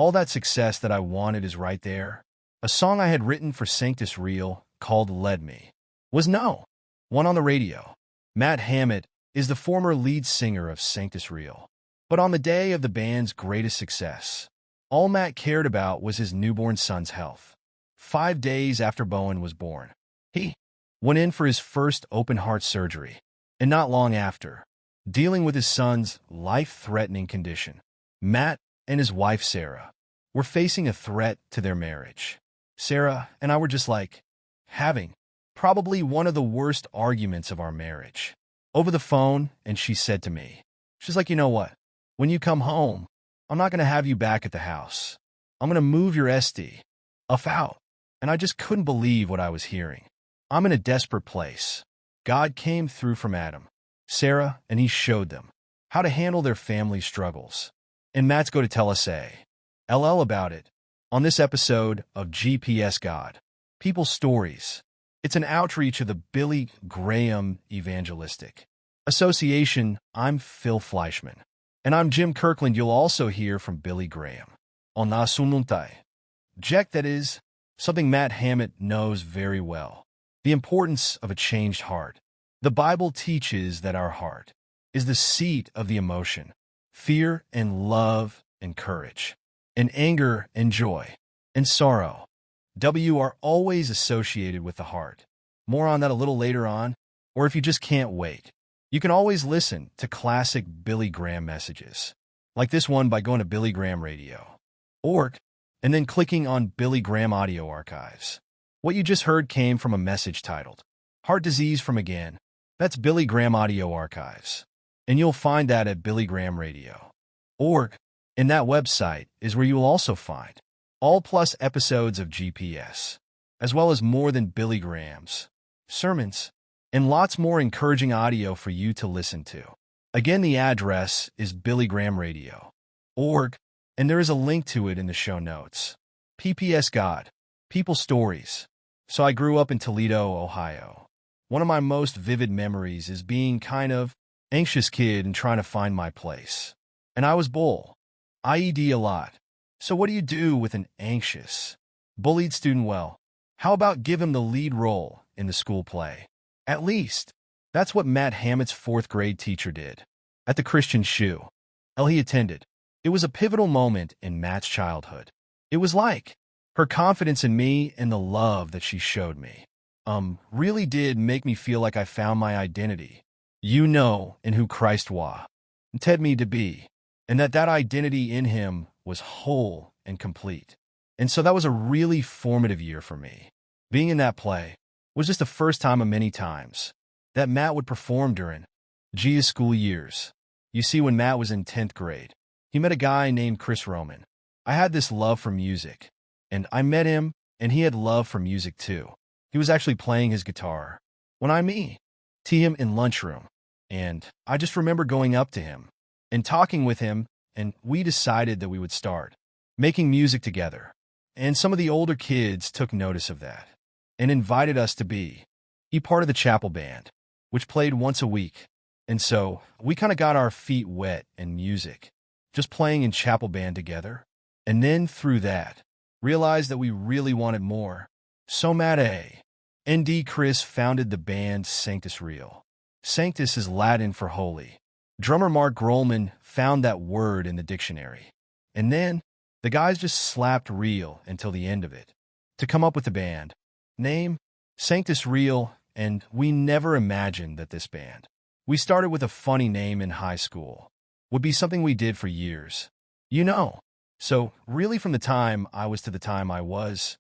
All that success that I wanted is right there. A song I had written for Sanctus Real called Led Me was no one on the radio. Matt Hammett is the former lead singer of Sanctus Real. But on the day of the band's greatest success, all Matt cared about was his newborn son's health. 5 days after Bowen was born, he went in for his first open-heart surgery, and not long after, dealing with his son's life-threatening condition, Matt and his wife Sarah were facing a threat to their marriage. Sarah and I were just like having probably one of the worst arguments of our marriage over the phone, and she said to me, she's like, you know what? When you come home, I'm not going to have you back at the house. I'm going to move your SD out. And I just couldn't believe what I was hearing. I'm in a desperate place. God came through from Adam, Sarah, and he showed them how to handle their family struggles. And Matt's going to tell us LL about it on this episode of GPS God, People's Stories. It's an outreach of the Billy Graham Evangelistic Association. I'm Phil Fleischman. And I'm Jim Kirkland. You'll also hear from Billy Graham on Nasununtai. Jack, that is something Matt Hammett knows very well. The importance of a changed heart. The Bible teaches that our heart is the seat of the emotion, fear and love and courage, and anger and joy and sorrow. W are always associated with the heart. More on that a little later on, or if you just can't wait, you can always listen to classic Billy Graham messages, like this one by going to BillyGrahamRadio.org and then clicking on Billy Graham Audio Archives. What you just heard came from a message titled Heart Disease from Again. That's Billy Graham Audio Archives. And you'll find that at BillyGrahamRadio.org. And that website is where you will also find all plus episodes of GPS, as well as more than Billy Graham's sermons, and lots more encouraging audio for you to listen to. Again, the address is BillyGrahamRadio.org, and there is a link to it in the show notes. PPS God, People's Stories. So I grew up in Toledo, Ohio. One of my most vivid memories is being kind of anxious kid and trying to find my place. And I was bull. IED a lot. So what do you do with an anxious, bullied student? Well, how about give him the lead role in the school play? At least, that's what Matt Hammett's 4th grade teacher did at the Christian Shoe he attended. It was a pivotal moment in Matt's childhood. It was like her confidence in me and the love that she showed me really did make me feel like I found my identity, in who Christ was intended me to be, and that identity in him was whole and complete. And so that was a really formative year for me. Being in that play was just the first time of many times that Matt would perform during Gia's school years. You see, when Matt was in 10th grade, he met a guy named Chris Roman. I had this love for music, and I met him, and he had love for music too. He was actually playing his guitar when I met him in lunchroom, and I just remember going up to him and talking with him, and we decided that we would start making music together. And some of the older kids took notice of that and invited us to be part of the chapel band, which played once a week. And so we kind of got our feet wet in music, just playing in chapel band together. And then through that, realized that we really wanted more. So Matt and Chris founded the band Sanctus Real. Sanctus is Latin for holy. Drummer Mark Grohlman found that word in the dictionary. And then the guys just slapped real until the end of it to come up with the band name, Sanctus Real, and we never imagined that this band we started with a funny name in high school would be something we did for years. So really from the time I was to the time I was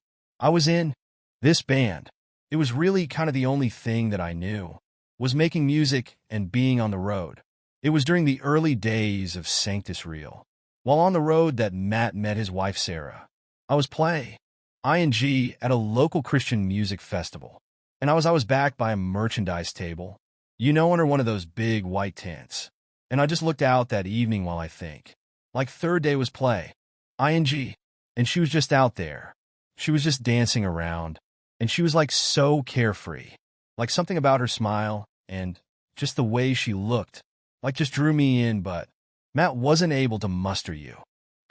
in this band, it was really kind of the only thing that I knew was making music and being on the road. It was during the early days of Sanctus Real, while on the road, that Matt met his wife Sarah. I was playing ING at a local Christian music festival, and I was backed by a merchandise table, under one of those big white tents. And I just looked out that evening while like third day was play, ING, and she was just out there. She was just dancing around, and she was like so carefree, like something about her smile and just the way she looked, like just drew me in. But Matt wasn't able to muster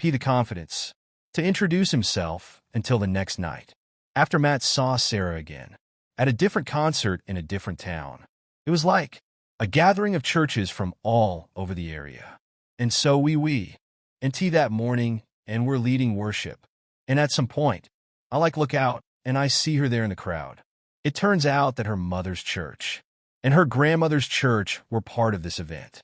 the confidence to introduce himself until the next night. After Matt saw Sarah again, at a different concert in a different town. It was like a gathering of churches from all over the area. And so we and tea that morning, and we're leading worship. And at some point, I look out, and I see her there in the crowd. It turns out that her mother's church and her grandmother's church were part of this event.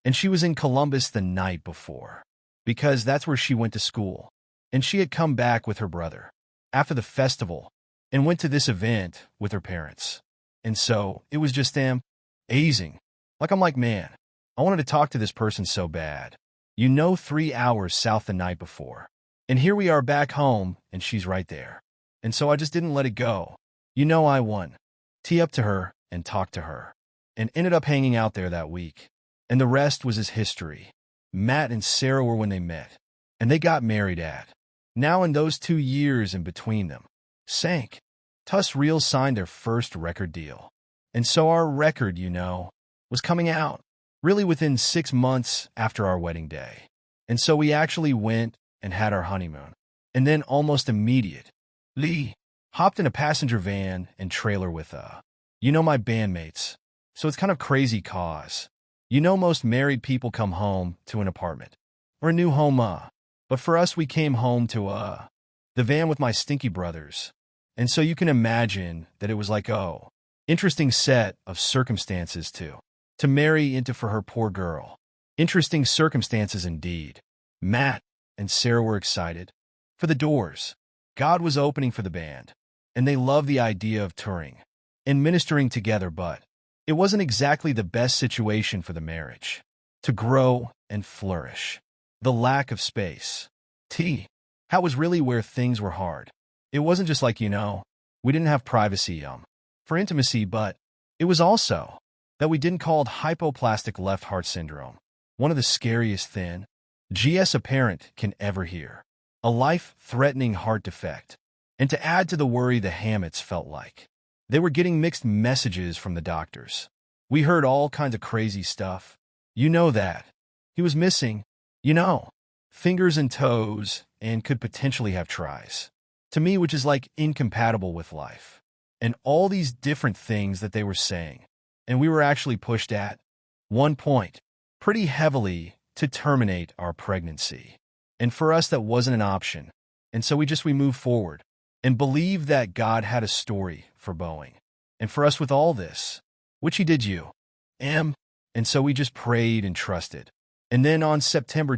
And she was in Columbus the night before, because that's where she went to school. And she had come back with her brother after the festival and went to this event with her parents. And so it was just them, amazing. I'm like, man, I wanted to talk to this person so bad. 3 hours south the night before. And here we are back home, and she's right there. And so I just didn't let it go. I won. Tee up to her and talked to her. And ended up hanging out there that week. And the rest was his history. Matt and Sarah were when they met. And they got married at. Now in those 2 years in between them. Sank. TUS Real signed their first record deal. And so our record, was coming out. Really within 6 months after our wedding day. And so we actually went and had our honeymoon. And then almost immediately, hopped in a passenger van and trailer with, my bandmates. So it's kind of crazy cause. Most married people come home to an apartment. Or a new home, But for us, we came home to, the van with my stinky brothers. And so you can imagine that it was like, interesting set of circumstances to marry into for her poor girl. Interesting circumstances indeed. Matt and Sarah were excited for the doors God was opening for the band, and they loved the idea of touring and ministering together, but it wasn't exactly the best situation for the marriage to grow and flourish. The lack of space. That was really where things were hard. It wasn't just like, we didn't have privacy for intimacy, but it was also that we didn't call it hypoplastic left heart syndrome, one of the scariest things a parent can ever hear. A life-threatening heart defect. And to add to the worry, the Hammets felt like they were getting mixed messages from the doctors. We heard all kinds of crazy stuff. That he was missing, fingers and toes and could potentially have tries. To me, which is like incompatible with life. And all these different things that they were saying. And we were actually pushed at one point pretty heavily to terminate our pregnancy. And for us, that wasn't an option. And so we moved forward and believed that God had a story for Boeing. And for us with all this, which he did and so we just prayed and trusted. And then on September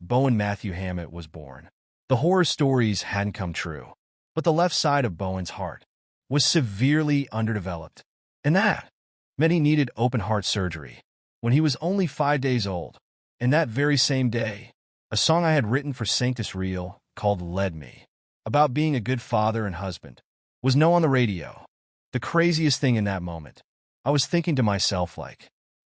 Bowen Matthew Hammett was born. The horror stories hadn't come true, but the left side of Bowen's heart was severely underdeveloped. And that meant he needed open heart surgery when he was only 5 days old. And that very same day, a song I had written for Sanctus Real called Led Me, about being a good father and husband, was on the radio. The craziest thing in that moment, I was thinking to myself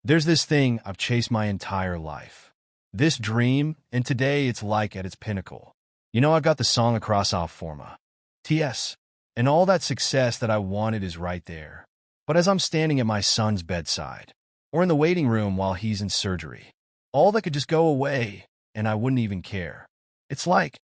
there's this thing I've chased my entire life. This dream, and today it's at its pinnacle. I've got the song across off forma. TS. And all that success that I wanted is right there. But as I'm standing at my son's bedside, or in the waiting room while he's in surgery, all that could just go away, and I wouldn't even care. It's like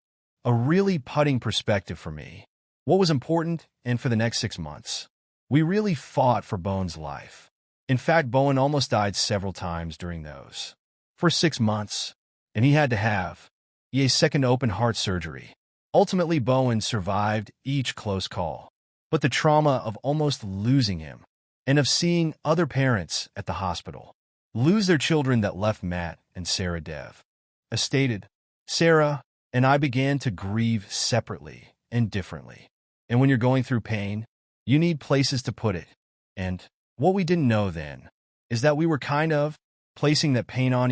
a really putting perspective for me. What was important, and for the next 6 months, we really fought for Bowen's life. In fact, Bowen almost died several times during those first 6 months, and he had to have a second open heart surgery. Ultimately, Bowen survived each close call, but the trauma of almost losing him and of seeing other parents at the hospital lose their children that left Matt and Sarah devastated. Sarah and I began to grieve separately and differently. And when you're going through pain, you need places to put it. And what we didn't know then is that we were kind of placing that pain on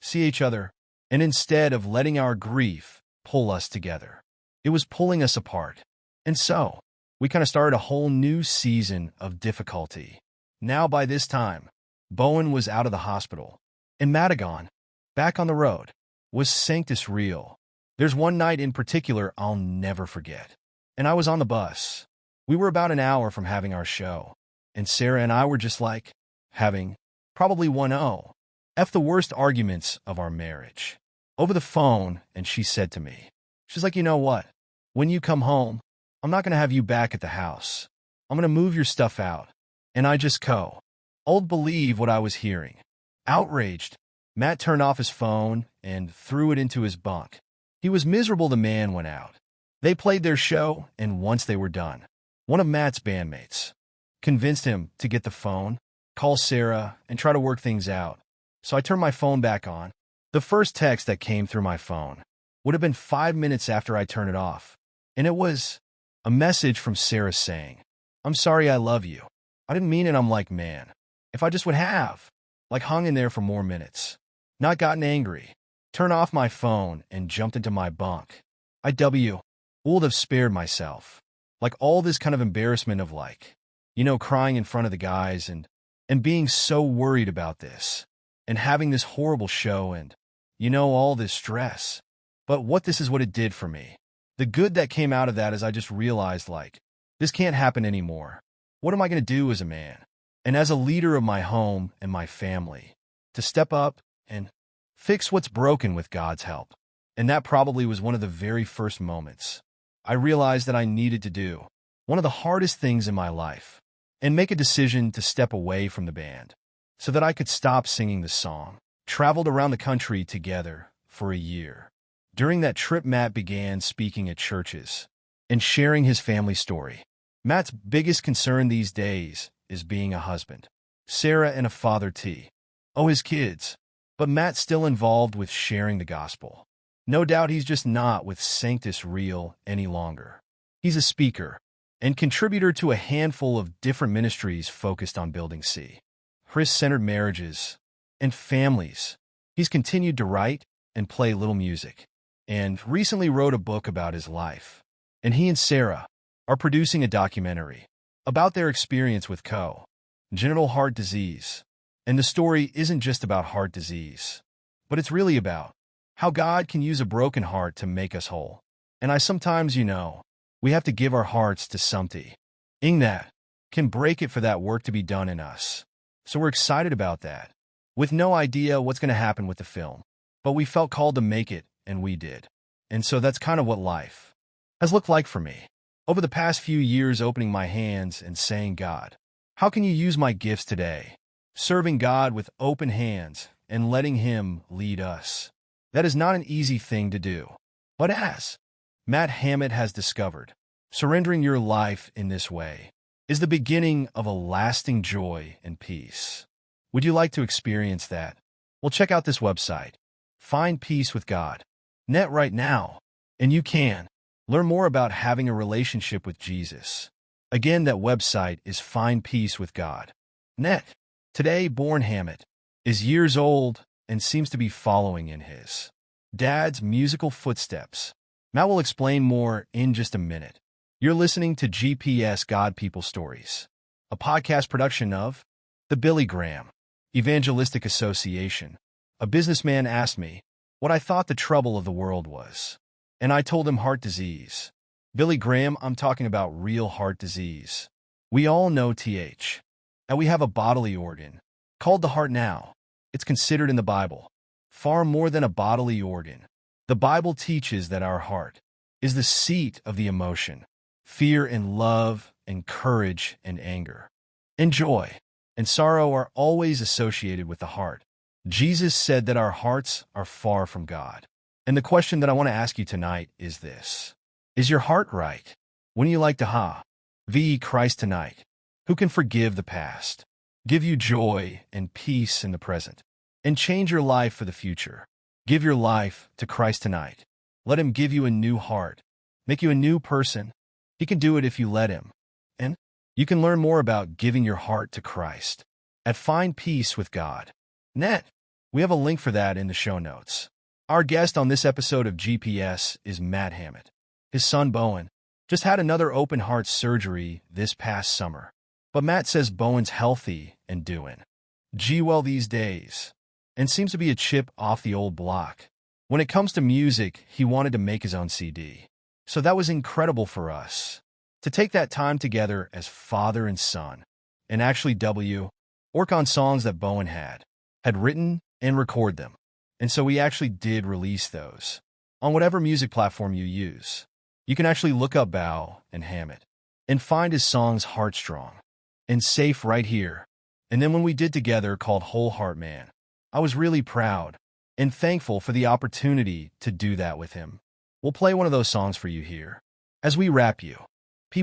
see each other, and instead of letting our grief pull us together, it was pulling us apart. And so, we kind of started a whole new season of difficulty. Now by this time, Bowen was out of the hospital, and Madagon, back on the road, was Sanctus Real. There's one night in particular I'll never forget. And I was on the bus. We were about an hour from having our show, and Sarah and I were just having probably 1-0 the worst arguments of our marriage over the phone, and she said to me, She's like, you know what? When you come home, I'm not going to have you back at the house. I'm going to move your stuff out. And I just old believe what I was hearing. Outraged, Matt turned off his phone and threw it into his bunk. He was miserable. The man went out. They played their show, and once they were done, one of Matt's bandmates convinced him to get the phone, call Sarah, and try to work things out. So I turned my phone back on. The first text that came through my phone would have been 5 minutes after I turned it off, and it was a message from Sarah saying, "I'm sorry, I love you. I didn't mean it." I'm like, man, if I just would have, hung in there for more minutes, not gotten angry, turned off my phone and jumped into my bunk, would have spared myself. All this kind of embarrassment of crying in front of the guys and being so worried about this and having this horrible show and, all this stress. But this is what it did for me. The good that came out of that is I just realized, this can't happen anymore. What am I going to do as a man and as a leader of my home and my family to step up and fix what's broken with God's help? And that probably was one of the very first moments I realized that I needed to do one of the hardest things in my life and make a decision to step away from the band so that I could stop singing the song. Traveled around the country together for a year. During that trip, Matt began speaking at churches and sharing his family story. Matt's biggest concern these days is being a husband, Sarah, and a father his kids. But Matt's still involved with sharing the gospel. No doubt he's just not with Sanctus Real any longer. He's a speaker and contributor to a handful of different ministries focused on building Christ-centered marriages and families. He's continued to write and play little music, and recently wrote a book about his life. And he and Sarah are producing a documentary about their experience with congenital heart disease. And the story isn't just about heart disease, but it's really about how God can use a broken heart to make us whole. And I sometimes, we have to give our hearts to something that can break it for that work to be done in us. So we're excited about that, with no idea what's going to happen with the film. But we felt called to make it, and we did. And so that's kind of what life has looked like for me over the past few years, opening my hands and saying, God, how can you use my gifts today? Serving God with open hands and letting Him lead us. That is not an easy thing to do. But as Matt Hammett has discovered, surrendering your life in this way is the beginning of a lasting joy and peace. Would you like to experience that? Well, check out this website, findpeacewithgod.net right now, and you can learn more about having a relationship with Jesus. Again, that website is findpeacewithgod.net. Today, Born Hammett is years old and seems to be following in his dad's musical footsteps. Matt will explain more in just a minute. You're listening to GPS God People Stories, a podcast production of the Billy Graham Evangelistic Association. A businessman asked me what I thought the trouble of the world was, and I told him heart disease. Billy Graham, I'm talking about real heart disease. We all know that we have a bodily organ called the heart. Now, it's considered in the Bible far more than a bodily organ. The Bible teaches that our heart is the seat of the emotion, fear and love and courage and anger, and joy and sorrow are always associated with the heart. Jesus said that our hearts are far from God. And the question that I want to ask you tonight is this: is your heart right? Wouldn't you like to have Christ tonight, who can forgive the past, give you joy and peace in the present, and change your life for the future? Give your life to Christ tonight. Let Him give you a new heart, make you a new person. He can do it if you let Him. And you can learn more about giving your heart to Christ at findpeacewithgod.net. We have a link for that in the show notes. Our guest on this episode of GPS is Matt Hammett. His son, Bowen, just had another open heart surgery this past summer. But Matt says Bowen's healthy and doing well these days, and seems to be a chip off the old block. When it comes to music, he wanted to make his own CD. So that was incredible for us to take that time together as father and son, and actually work on songs that Bowen had written and record them. And so we actually did release those. on whatever music platform you use. You can actually look up Bow and Hammett and find his songs Heartstrong and Safe right here. And then when we did together called Whole Heart Man, I was really proud and thankful for the opportunity to do that with him. We'll play one of those songs for you here as we wrap you.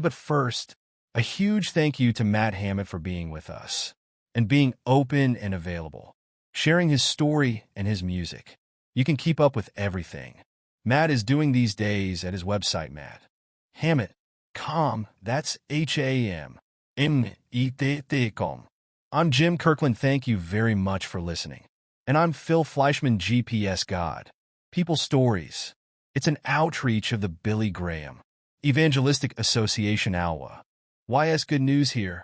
But first, a huge thank you to Matt Hammett for being with us and being open and available, sharing his story and his music. You can keep up with everything Matt is doing these days at his website, matthammett.com. That's HAMMET.com. I'm Jim Kirkland. Thank you very much for listening. And I'm Phil Fleischman, GPS God. People Stories. It's an outreach of the Billy Graham Evangelistic Association, Alwa. YS Good News here.